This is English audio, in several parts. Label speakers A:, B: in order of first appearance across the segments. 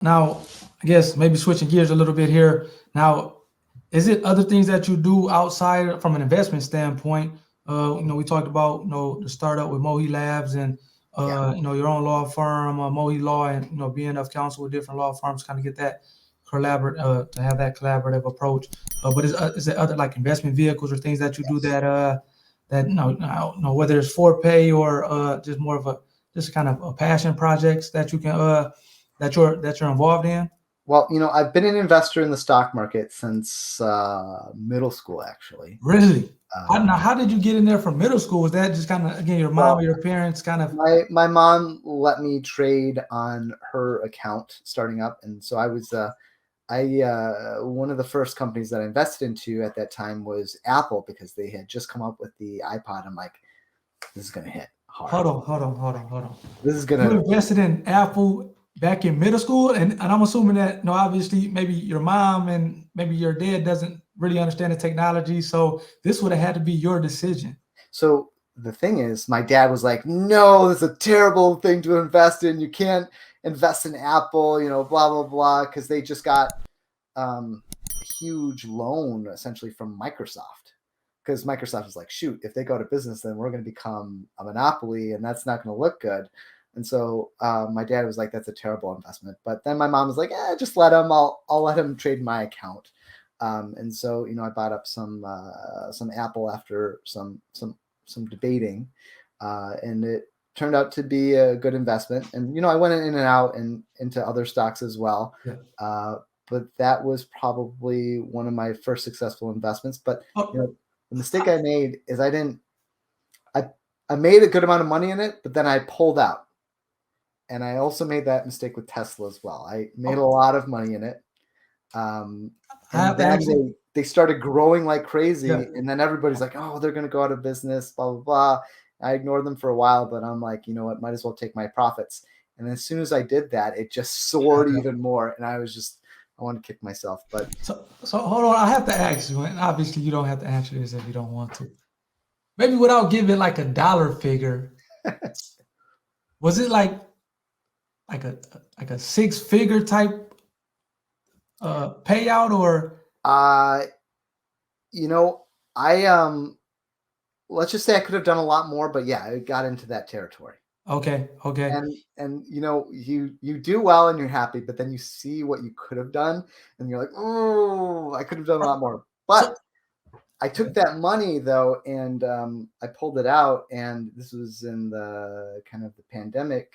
A: Now, I guess maybe switching gears a little bit here. Now, is it other things that you do outside from an investment standpoint? We talked about the startup with Mohyi Labs and
B: Yeah.
A: your own law firm, Mohyi Law, and being of counsel with different law firms, kind of get that to have that collaborative approach. But is there other like investment vehicles or things that you do
B: Yes.
A: that whether it's for pay or just more of a just kind of a passion projects that you can that you're involved in?
B: Well, I've been an investor in the stock market since middle school, actually.
A: Really? Now,
B: Um,
A: how did you get in there from middle school? Was that just kind of again your mom or
B: well,
A: your parents kind of?
B: my mom let me trade on her account starting up, and so I one of the first companies that I invested into at that time was Apple because they had just come up with the iPod. I'm like, this is gonna hit hard.
A: Hold on.
B: This is
A: You
B: gonna
A: invested in Apple back in middle school, and I'm assuming that no, obviously maybe your mom and maybe your dad doesn't really understand the technology, so this would have had to be your decision.
B: So the thing is, my dad was like, "No, this is a terrible thing to invest in. You can't invest in Apple, blah blah blah," because they just got a huge loan essentially from Microsoft. Because Microsoft is like, shoot, if they go to business, then we're going to become a monopoly, and that's not going to look good. And so my dad was like, "That's a terrible investment." But then my mom was like, "Just let him. I'll let him trade my account." And so I bought up some Apple after some debating, and it turned out to be a good investment. And I went in and out and into other stocks as well.
A: Yeah.
B: Uh, but that was probably one of my first successful investments. But
A: Oh,
B: the mistake I made is I I made a good amount of money in it, but then I pulled out. And I also made that mistake with Tesla as well. I made a
A: oh,
B: lot of money in it. Um,
A: I
B: and
A: have to
B: then
A: ask you.
B: they started growing like
A: Yeah.
B: crazy, and then everybody's like, "Oh, they're going to go out of business," blah blah blah. I ignored them for a while, but I'm like, you know what? Might as well take my profits. And as soon as I did that, it just soared even more, and I want to kick myself. But
A: So hold on. I have to ask you, and obviously you don't have to answer this if you don't want to. Maybe without giving like a dollar figure, was it like a like a six-figure type payout or
B: uh, you know, I let's just say I could have done a lot more, but yeah, it got into that territory.
A: okay.
B: And you do well and you're happy, but then you see what you could have done, and you're like, oh, I could have done a lot more.
A: So
B: But I took that money though, and I pulled it out, and this was in the kind of the pandemic,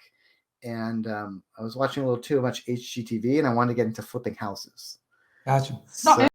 B: and I was watching a little too much HGTV, and I wanted to get into flipping houses.
A: got you. No,
B: So